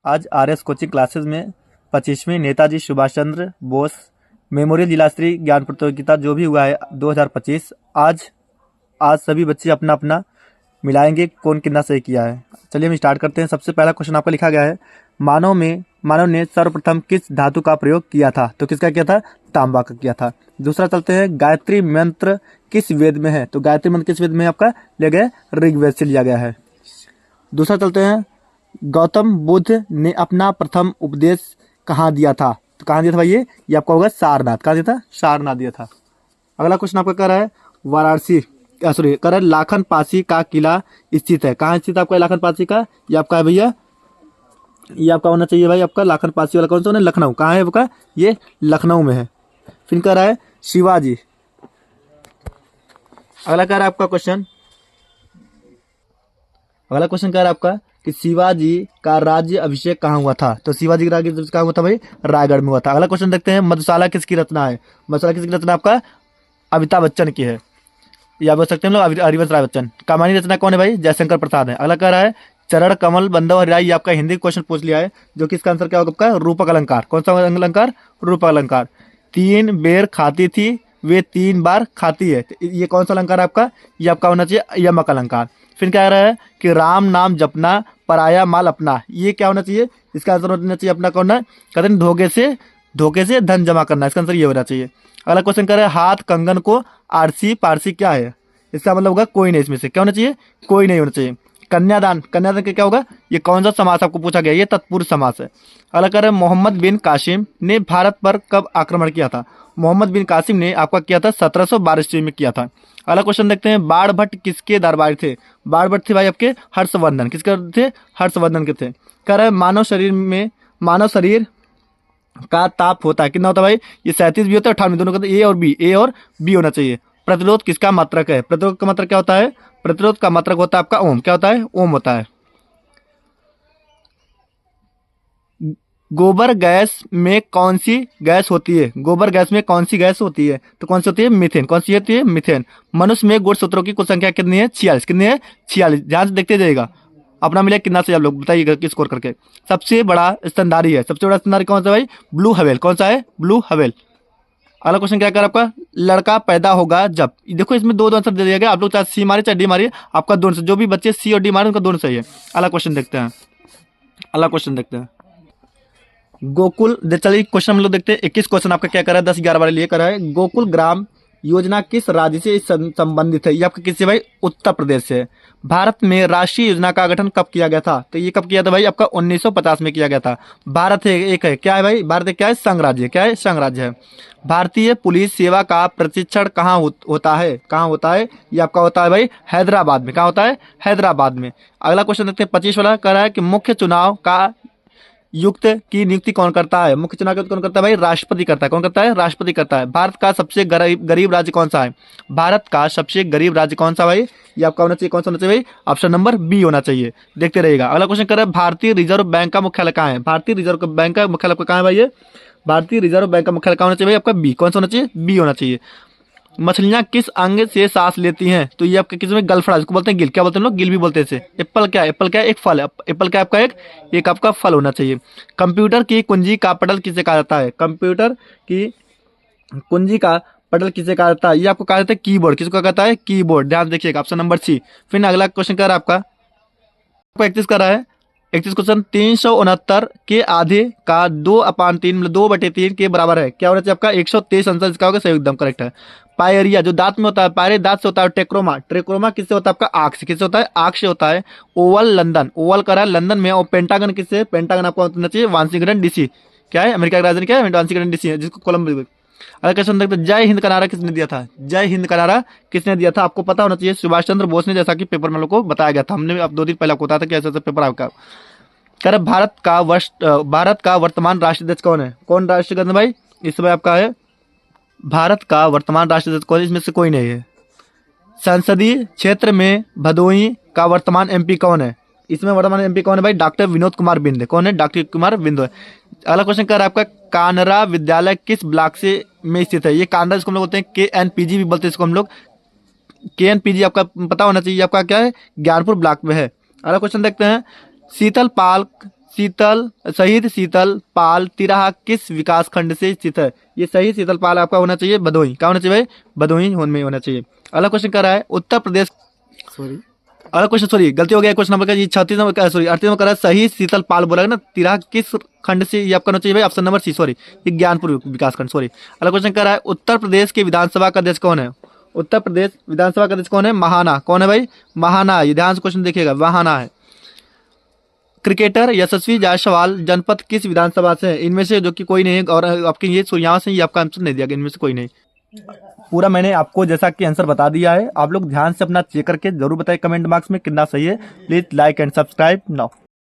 आज RS coaching classes में 25वीं Netaji Subhash Chandra Bose memorial जिला स्तरीय ज्ञान प्रतियोगिता जो भी हुआ है 2025, आज आज सभी बच्चे अपना अपना मिलाएंगे कौन कितना सही किया है। चलिए हम स्टार्ट करते हैं। सबसे पहला क्वेश्चन आपका लिखा गया है, मानव ने सर्वप्रथम किस धातु का प्रयोग किया था? तो किसका किया था? तांबा का किया था। दूसरा चलते हैं, गायत्री मंत्र किस वेद में है? तो गायत्री मंत्र किस वेद में आपका लिया गया? ऋग्वेद से लिया गया है। दूसरा चलते हैं, गौतम बुद्ध ने अपना प्रथम उपदेश कहाँ दिया था? तो कहाँ दिया था भाई? ये आपका होगा सारनाथ। कहाँ दिया था? सारनाथ दिया था। अगला क्वेश्चन आपका कह रहा है, वाराणसी सॉरी कह रहा है लाखन पासी का किला स्थित है। कहाँ स्थित है आपका लाखन पासी का? ये आपका है भैया, ये आपका होना चाहिए भाई आपका लाखन पासी वाला कौन सा होना? लखनऊ। कहाँ है आपका? ये लखनऊ में है। फिर कह रहा है शिवाजी। अगला कह रहा है आपका क्वेश्चन, अगला क्वेश्चन कह रहा है आपका कि शिवाजी का राज्य अभिषेक कहाँ हुआ था? तो शिवाजी का राज्य अभिषेक कहाँ हुआ था भाई? रायगढ़ में हुआ था। अगला क्वेश्चन देखते हैं, मधुशाला किसकी रचना है? मधुशाला किसकी रचना आपका? अमिताभ बच्चन की है, या बोल सकते हैं हम लोग हरिवंश राय बच्चन। कमानी रचना कौन है भाई? जयशंकर प्रसाद है। अगला कह रहा है चरण कमल बंधव हरिराई, ये आपका हिंदी क्वेश्चन पूछ लिया है, जो कि इसका आंसर क्या होगा आपका? रूपक अलंकार। कौन सा अलंकार? रूपक अलंकार। 3 बेर खाती थी वे 3 बार खाती है, तो ये कौन सा अलंकार है आपका? ये आपका होना चाहिए यमक अलंकार। फिर क्या कह रहा है कि राम नाम जपना पराया माल अपना, ये क्या होना चाहिए? इसका आंसर होना चाहिए अपना कौन है? कहते हैं धोखे से धन जमा करना, इसका आंसर ये होना चाहिए। अगला क्वेश्चन कर रहा है, हाथ कंगन को आरसी पारसी क्या है? इसका मतलब होगा कोई नहीं, इसमें से क्या होना चाहिए? कोई नहीं होना चाहिए। कन्यादान, कन्यादान का क्या होगा? ये कौन सा समास आपको पूछा गया? ये तत्पुरुष समास है। अगला कह रहा है, मोहम्मद बिन कासिम ने भारत पर कब आक्रमण किया था? मोहम्मद बिन कासिम ने आपका किया था 1712 ईस्वी में किया था। अगला क्वेश्चन देखते हैं, बाण भट्ट किसके दरबारी थे? बाण भट्ट थे भाई आपके हर्षवर्धन। किसके थे? हर्षवर्धन के थे। कह रहा है, मानव शरीर का ताप होता है कितना होता है भाई? ये 37 भी होता है, 58 दोनों का, ए और बी होना चाहिए। प्रतिरोध किसका मात्रक है? प्रतिरोध का मात्रक क्या होता है? प्रतिरोध का मात्रक होता है आपका ओम। क्या होता है? ओम होता है। गोबर गैस में कौन सी गैस होती है? गोबर गैस में कौन सी गैस होती है? तो कौन सी होती है? मीथेन। कौन सी होती है? मीथेन। मनुष्य में गुणसूत्रों की कुल संख्या कितनी है? 46। कितनी है? 46। ध्यान से देखते जाइएगा, अपना मिले कितना से आप लोग बताइएगा कि स्कोर करके। सबसे बड़ा स्तनधारी है, सबसे बड़ा स्तनधारी कौन सा भाई? ब्लू हवेल। कौन सा है? ब्लू हवेल। अगला क्वेश्चन क्या कर आपका, लड़का पैदा होगा जब? देखो इसमें दो आंसर दे दिया गया, आप लोग चाहे सी मारिए चाहे डी मारिए, आपका दोनों से, जो भी बच्चे सी और डी मारे उनका दोनों सही है। अगला क्वेश्चन देखते हैं, अगला क्वेश्चन देखते हैं, गोकुल चलिए क्वेश्चन हम लोग देखते हैं। 21 क्वेश्चन आपका क्या कर रहा है? 10-11 वाले लिए कर रहा है, गोकुल ग्राम योजना किस राज्य से संबंधित है? ये आपका किससे भाई? उत्तर प्रदेश से। भारत में राष्ट्रीय योजना का गठन कब किया गया था? तो ये कब किया था भाई? आपका 1950 में किया गया था। भारत है एक है, क्या है भाई? भारत एक क्या है? संघ राज्य। क्या है? संघ राज्य है। भारतीय पुलिस सेवा का प्रशिक्षण कहाँ होता है? कहाँ होता है? ये आपका होता है भाई हैदराबाद में। कहाँ होता है? हैदराबाद में। अगला क्वेश्चन देखते हैं, 25 वाला कह रहा है कि मुख्य चुनाव का युक्त की नियुक्ति कौन करता है? मुख्य चुनाव कौन करता है भाई? राष्ट्रपति करता है। कौन करता है? राष्ट्रपति करता है। भारत का सबसे गरीब राज्य कौन सा है? भारत का सबसे गरीब राज्य कौन सा भाई? ये आपका होना चाहिए, कौन सा होना चाहिए भाई? ऑप्शन नंबर बी होना चाहिए। देखते रहिएगा। अगला क्वेश्चन कर रहा है, भारतीय रिजर्व बैंक का मुख्यालय कहाँ है? भारतीय रिजर्व बैंक का मुख्यालय कहाँ है भाई? ये भारतीय रिजर्व बैंक का मुख्यालय कहाँ होना चाहिए भाई? आपका बी। कौन सा होना चाहिए? बी होना चाहिए। मछलियां किस अंग से सांस लेती हैं? तो ये आपके किस में? गलफड़ा, इसको बोलते हैं गिल। क्या बोलते हैं लोग? गिल भी बोलते हैं इसे। एप्पल क्या है? एप्पल क्या है? एक फल है। एप्पल क्या आपका? एक आपका फल होना चाहिए। कंप्यूटर की कुंजी का पटल किसे कहा जाता है? कंप्यूटर की कुंजी का पटल किसे कहा जाता है? ये आपको कहा जाता है कीबोर्ड। किसको कहता है? कीबोर्ड। ध्यान देखिएगा, ऑप्शन नंबर सी। फिर अगला क्वेश्चन क्या रहा है आपका? 31 का रहा है। 31 क्वेश्चन, 369 के आधे का 2/3 मतलब 2/3 के बराबर है। क्या होना चाहिए आपका? 123 आंसर इसका होगा, सही एकदम करेक्ट है। पायरिया जो दांत में होता है, पायरे दांत से होता है। ट्रेक्रोमा, ट्रेक्रोमा किससे होता है आपका? आंख से। किससे होता है? आंख से होता है। ओवल लंदन, ओवल करा लंदन में। और पेंटागन किससे? पेंटागन आपको होना चाहिए वाशिंगटन डीसी। क्या है? अमेरिका की राजधानी क्या है? वाशिंगटन डीसी है, जिसको कोलंबो। अगला क्वेश्चन देखते हैं, जय हिंद का नारा किसने दिया था? जय हिंद का नारा किसने दिया था? आपको पता होना चाहिए, सुभाष चंद्र बोस ने, जैसा कि पेपर में लोग को बताया गया था। हमने अब 2 दिन पहले आपको बताया था कि ऐसा ऐसा पेपर आपका कर। भारत का वर्तमान राष्ट्राध्यक्ष कौन है? कौन राष्ट्राध्यक्ष भाई इस समय आपका है? भारत का वर्तमान राष्ट्राध्यक्ष कौन है? इसमें से कोई नहीं है। संसदीय क्षेत्र में भदोही का वर्तमान एमपी कौन है? इसमें वर्तमान एमपी कौन है भाई? डॉक्टर विनोद कुमार बिंद। कौन है? डॉक्टर कुमार बिंद है। अगला क्वेश्चन कर आपका, कानरा विद्यालय किस ब्लॉक से में स्थित है? ये कानरा इसको हम लोग बोलते हैं, KNPG भी बोलते हैं इसको हम लोग। KNPG आपका पता होना चाहिए, आपका क्या है? ज्ञानपुर ब्लॉक में है। अगला क्वेश्चन देखते हैं, शहीद शीतल पाल तिराहा किस विकास खंड से स्थित है? ये शहीद शीतल पाल आपका होना चाहिए भदोही। क्या होना चाहिए भाई? भदोही में होना चाहिए। अगला क्वेश्चन कर रहा है उत्तर प्रदेश, अगला क्वेश्चन सॉरी गलती हो गया, क्वेश्चन नंबर का ये 36 नंबर का सॉरी 38 नंबर का शहीद शीतल पाल बोला ना, तिराहा किस खंड से, ये आपका होना चाहिए भाई ऑप्शन नंबर सी, सॉरी ये ज्ञानपुर विकास खंड, सॉरी। अगला क्वेश्चन कर रहा है उत्तर प्रदेश के विधानसभा का अध्यक्ष कौन है? उत्तर प्रदेश विधानसभा का अध्यक्ष कौन है? महाना। कौन है भाई? महाना। ये ध्यान से क्वेश्चन देखिएगा, महाना है। क्रिकेटर यशस्वी जायसवाल जनपद किस विधानसभा से है? इनमें से जो कि कोई नहीं है, और आपके ये यहाँ से ये आपका आंसर नहीं दिया गया, इनमें से कोई नहीं। पूरा मैंने आपको जैसा कि आंसर बता दिया है, आप लोग ध्यान से अपना चेक करके जरूर बताइए कमेंट बॉक्स में कितना सही है। Please like and subscribe now.